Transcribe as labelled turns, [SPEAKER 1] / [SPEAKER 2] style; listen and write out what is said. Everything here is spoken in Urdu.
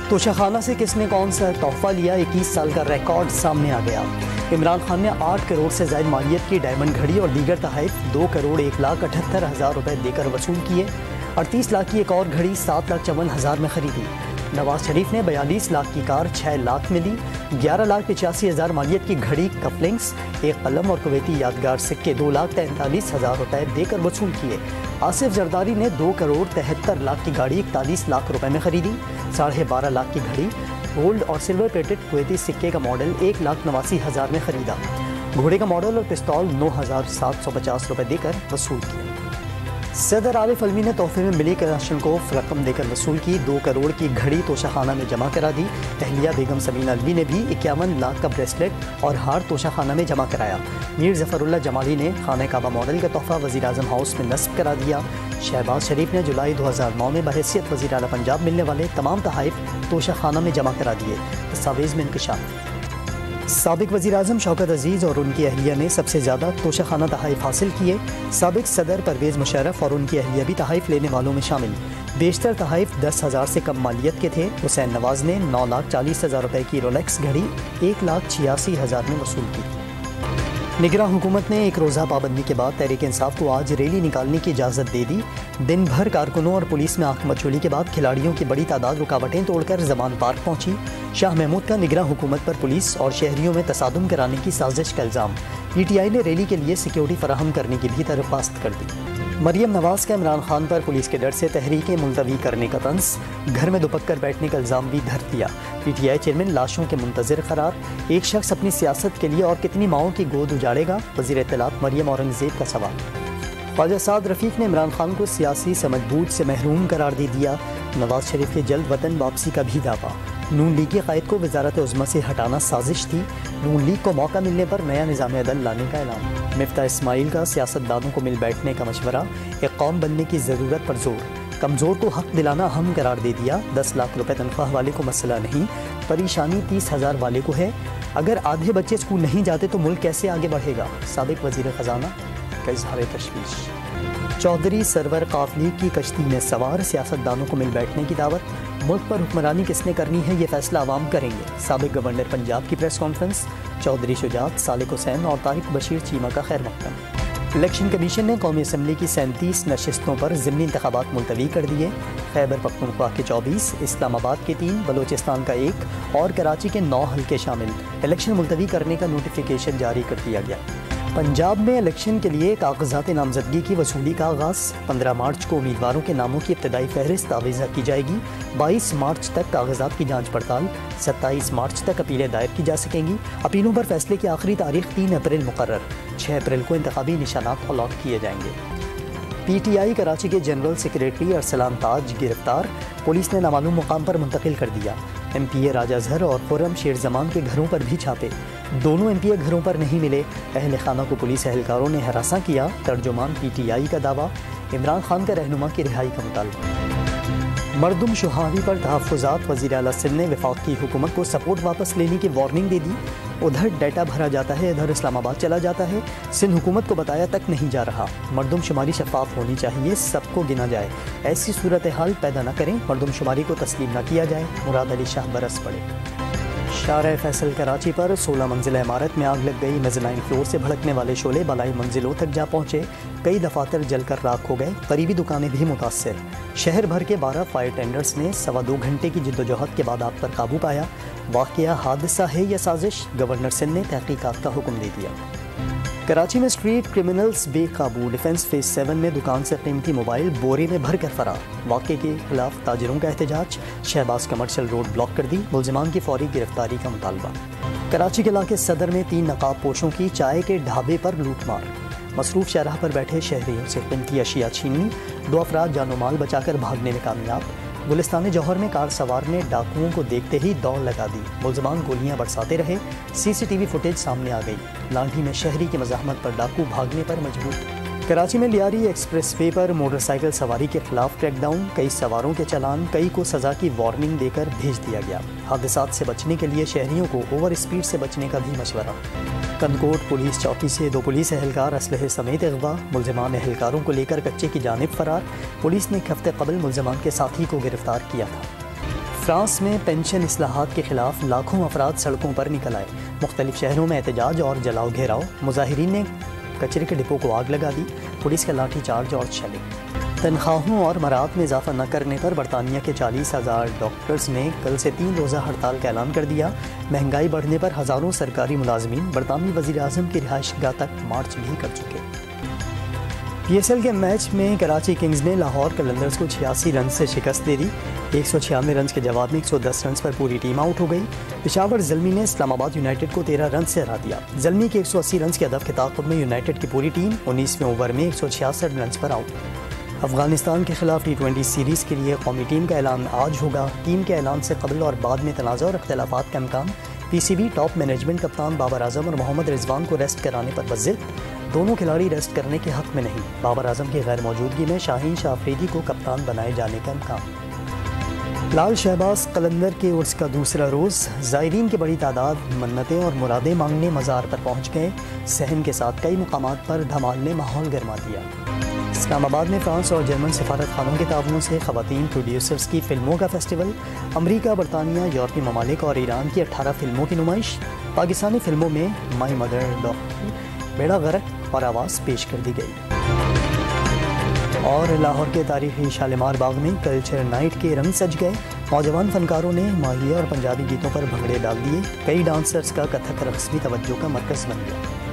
[SPEAKER 1] توشہ سے کس نے کون سا تحفہ لیا، 21 سال کا ریکارڈ سامنے آ گیا۔ عمران خان نے 8 کروڑ سے زائد مالیت کی ڈائمنڈ گھڑی اور دیگر تحائف 2 کروڑ 1,78,000 روپے دے کر وصول کیے۔ 38 لاکھ کی ایک اور گھڑی 7,54,000 میں خریدی۔ نواز شریف نے 42 لاکھ کی کار 6 لاکھ میں لی۔ 11,85,000 مالیت کی گھڑی، کفلنگز، ایک قلم اور کویتی یادگار سکے 2,43,000 روپے دے کر وصول کیے۔ آصف زرداری نے 2 کروڑ 73 لاکھ کی گاڑی 41 لاکھ روپے میں خریدی۔ 12.5 لاکھ کی گھڑی، گولڈ اور سلور پلیٹڈ کویتی سکے کا ماڈل 1,89,000 میں خریدا۔ گھوڑے کا ماڈل اور پستول 9,750 روپے دے کر وصول کیے۔ صدر عارف علوی نے تحفے میں ملی کلاشنکوف رقم دے کر وصول کی۔ 2 کروڑ کی گھڑی توشہ خانہ میں جمع کرا دی۔ اہلیہ بیگم سمینہ علوی نے بھی 51 لاکھ کا بریسلیٹ اور ہار توشہ خانہ میں جمع کرایا۔ میر ظفر اللہ جمالی نے خانہ کعبہ ماڈل کا تحفہ وزیر اعظم ہاؤس میں نصب کرا دیا۔ شہباز شریف نے جولائی 2009 میں بحیثیت وزیر اعلیٰ پنجاب ملنے والے تمام تحائف توشہ خانہ میں جمع کرا دیے۔ دستاویز میں انکشاف۔ سابق وزیر اعظم شوکت عزیز اور ان کی اہلیہ نے سب سے زیادہ توشہ خانہ تحائف حاصل کیے۔ سابق صدر پرویز مشرف اور ان کی اہلیہ بھی تحائف لینے والوں میں شامل۔ بیشتر تحائف 10,000 سے کم مالیت کے تھے۔ حسین نواز نے 9,40,000 روپے کی رولیکس گھڑی 1,86,000 میں وصول کی۔ نگراں حکومت نے ایک روزہ پابندی کے بعد تحریک انصاف کو آج ریلی نکالنے کی اجازت دے دی۔ دن بھر کارکنوں اور پولیس میں آنکھ مچولی کے بعد کھلاڑیوں کی بڑی تعداد رکاوٹیں توڑ کر زمان پارک پہنچی۔ شاہ محمود کا نگراں حکومت پر پولیس اور شہریوں میں تصادم کرانے کی سازش کا الزام۔ پی ٹی آئی نے ریلی کے لیے سیکیورٹی فراہم کرنے کی بھی درخواست کر دی۔ مریم نواز کا عمران خان پر پولیس کے ڈر سے تحریکیں ملتوی کرنے کا طنز، گھر میں دبک کر بیٹھنے کا الزام بھی دھر دیا۔ پی ٹی آئی چیئرمین لاشوں کے منتظر قرار، ایک شخص اپنی سیاست کے لیے اور کتنی ماؤں کی گود اجاڑے گا، وزیر اطلاعات مریم اورنگزیب کا سوال۔ خواجہ سعد رفیق نے عمران خان کو سیاسی سمجھ بوجھ سے محروم قرار دے دیا۔ نواز شریف کے جلد وطن واپسی کا بھی دعویٰ۔ نون لیگی قائد کو وزارت عظمیٰ سے ہٹانا سازش تھی، نون لیگ کو موقع ملنے پر نیا نظام عدل لانے کا اعلان۔ مفتاح اسماعیل کا سیاست دانوں کو مل بیٹھنے کا مشورہ، ایک قوم بننے کی ضرورت پر زور، کمزور کو حق دلانا اہم قرار دے دیا۔ 10 لاکھ روپے تنخواہ والے کو مسئلہ نہیں، پریشانی 30,000 والے کو ہے۔ اگر آدھے بچے اسکول نہیں جاتے تو ملک کیسے آگے بڑھے گا، سابق وزیر خزانہ کا اظہار تشویش۔ چودھری سرور قافلی کی کشتی میں سوار، سیاست دانوں کو مل بیٹھنے کی دعوت۔ ملک پر حکمرانی کس نے کرنی ہے یہ فیصلہ عوام کریں گے، سابق گورنر پنجاب کی پریس کانفرنس۔ چودھری شجاعت، صالح حسین اور طارق بشیر چیمہ کا خیر مقدم۔ الیکشن کمیشن نے قومی اسمبلی کی 37 نشستوں پر ضمنی انتخابات ملتوی کر دیے۔ خیبر پختونخوا کے 24، اسلام آباد کے 3، بلوچستان کا 1 اور کراچی کے 9 حلقے شامل۔ الیکشن ملتوی کرنے کا نوٹیفیکیشن جاری کر دیا گیا۔ پنجاب میں الیکشن کے لیے کاغذات نامزدگی کی وصولی کا آغاز۔ 15 مارچ کو امیدواروں کے ناموں کی ابتدائی فہرست آویزہ کی جائے گی۔ 22 مارچ تک کاغذات کی جانچ پڑتال، 27 مارچ تک اپیلیں دائر کی جا سکیں گی۔ اپیلوں پر فیصلے کی آخری تاریخ 3 اپریل مقرر۔ 6 اپریل کو انتخابی نشانات الاٹ کیے جائیں گے۔ پی ٹی آئی کراچی کے جنرل سیکریٹری ارسلان تاج گرفتار، پولیس نے نامعلوم مقام پر منتقل کر دیا۔ ایم پی اے راجہ اظہر اور خرم شیر زمان کے گھروں پر بھی چھاپے، دونوں ایم پی اے گھروں پر نہیں ملے۔ اہل خانہ کو پولیس اہلکاروں نے ہراساں کیا، ترجمان پی ٹی آئی کا دعویٰ۔ عمران خان کا رہنما کی رہائی کا مطالبہ۔ مردم شہابی پر تحفظات، وزیر اعلیٰ سندھ نے وفاق کی حکومت کو سپورٹ واپس لینے کی وارننگ دے دی۔ ادھر ڈیٹا بھرا جاتا ہے، ادھر اسلام آباد چلا جاتا ہے، سندھ حکومت کو بتایا تک نہیں جا رہا۔ مردم شماری شفاف ہونی چاہیے، سب کو گنا جائے، ایسی صورتحال پیدا نہ کریں، مردم شماری کو تسلیم نہ کیا جائے، مراد علی شاہ برس پڑے۔ شارع فیصل کراچی پر 16 منزلہ عمارت میں آگ لگ گئی، میزلائن فلور سے بھڑکنے والے شعلے بالائی منزلوں تک جا پہنچے، کئی دفاتر جل کر راکھ ہو گئے، قریبی دکانیں بھی متاثر۔ شہر بھر کے 12 فائر ٹینڈرز نے 2.25 گھنٹے کی جدوجہد کے بعد آگ پر قابو پایا۔ واقعہ حادثہ ہے یا سازش، گورنر سندھ نے تحقیقات کا حکم دے دیا۔ کراچی میں اسٹریٹ کرمنلز بے قابو، ڈیفنس فیز 7 میں دکان سے قیمتی موبائل بورے میں بھر کر فرار، واقعے کے خلاف تاجروں کا احتجاج، شہباز کمرشل روڈ بلاک کر دی، ملزمان کی فوری گرفتاری کا مطالبہ۔ کراچی کے علاقے صدر میں 3 نقاب پوشوں کی چائے کے ڈھابے پر لوٹ مار، مصروف شاہراہ پر بیٹھے شہریوں سے قیمتی اشیاء چھینی، 2 افراد جان و مال بچا کر بھاگنے میں کامیاب۔ گلستان جوہر میں کار سوار نے ڈاکوؤں کو دیکھتے ہی دوڑ لگا دی، ملزمان گولیاں برساتے رہے، سی سی ٹی وی فوٹیج سامنے آ گئی، لانڈھی میں شہری کی مزاحمت پر ڈاکو بھاگنے پر مجبور۔ کراچی میں لیاری ایکسپریس وے پر موٹر سائیکل سواری کے خلاف کریک ڈاؤن، کئی سواروں کے چلان، کئی کو سزا کی وارننگ دے کر بھیج دیا گیا۔ حادثات سے بچنے کے لیے شہریوں کو اوور اسپیڈ سے بچنے کا بھی مشورہ۔ کنکوٹ پولیس چوکی سے 2 پولیس اہلکار اسلحے سمیت اغوا، ملزمان اہلکاروں کو لے کر کچے کی جانب فرار، پولیس نے ایک ہفتے قبل ملزمان کے ساتھی کو گرفتار کیا تھا۔ فرانس میں پینشن اصلاحات کے خلاف لاکھوں افراد سڑکوں پر نکل آئے. مختلف شہروں میں احتجاج اور جلاؤ گھیراؤ. مظاہرین نے کچرے کے ڈپو کو آگ لگا دی. پولیس کا لاٹھی چارج اور شیلنگ. تنخواہوں اور مراد میں اضافہ نہ کرنے پر برطانیہ کے 40,000 ڈاکٹرز نے کل سے 3 روزہ ہڑتال کا اعلان کر دیا. مہنگائی بڑھنے پر ہزاروں سرکاری ملازمین برطانوی وزیر اعظم کی رہائش گاہ تک مارچ بھی کر چکے. پی ایس ایل کے میچ میں کراچی کنگز نے لاہور قلندرز کو 86 رنز سے شکست دے دی. 196 رنز کے جواب میں 110 رنز پر پوری ٹیم آؤٹ ہو گئی. پشاور زلمی نے اسلام آباد یونائیٹڈ کو 13 رنز سے ہرا دیا. زلمی کے 180 رنز کے ہدف کے تعاقب میں یونائیٹڈ کی پوری ٹیم 19ویں اوور میں 166 رنز پر آؤٹ. افغانستان کے خلاف T20 سیریز کے لیے قومی ٹیم کا اعلان آج ہوگا. ٹیم کے اعلان سے قبل اور بعد میں تنازع اور اختلافات کا امکان. پی سی بی ٹاپ مینجمنٹ کپتان بابر اعظم اور محمد رضوان کو ریسٹ کرانے پر بضد. دونوں کھلاڑی ریسٹ کرنے کے حق میں نہیں. بابر اعظم کی غیر موجودگی میں شاہین شاہ افریدی کو کپتان بنائے جانے کا امکان. لال شہباز قلندر کے عرس کا دوسرا روز. زائرین کی بڑی تعداد منتیں اور مرادیں مانگنے مزار پر پہنچ گئے. صحن کے ساتھ کئی مقامات پر دھمال نے ماحول گرما دیا. اسلام آباد میں فرانس اور جرمن سفارت خانوں کے تعاون سے خواتین پروڈیوسرز کی فلموں کا فیسٹیول. امریکہ، برطانیہ، یورپی ممالک اور ایران کی 18 فلموں کی نمائش. پاکستانی فلموں میں مائی مدر، ڈاکٹر، بیڑا غرق اور آواز پیش کر دی گئی. اور لاہور کے تاریخی شالیمار باغ میں کلچر نائٹ کے رنگ سج گئے. نوجوان فنکاروں نے ماہیہ اور پنجابی گیتوں پر بھنگڑے ڈال دیے. کئی ڈانسرز کا کتھک رقص بھی توجہ کا مرکز بن گیا.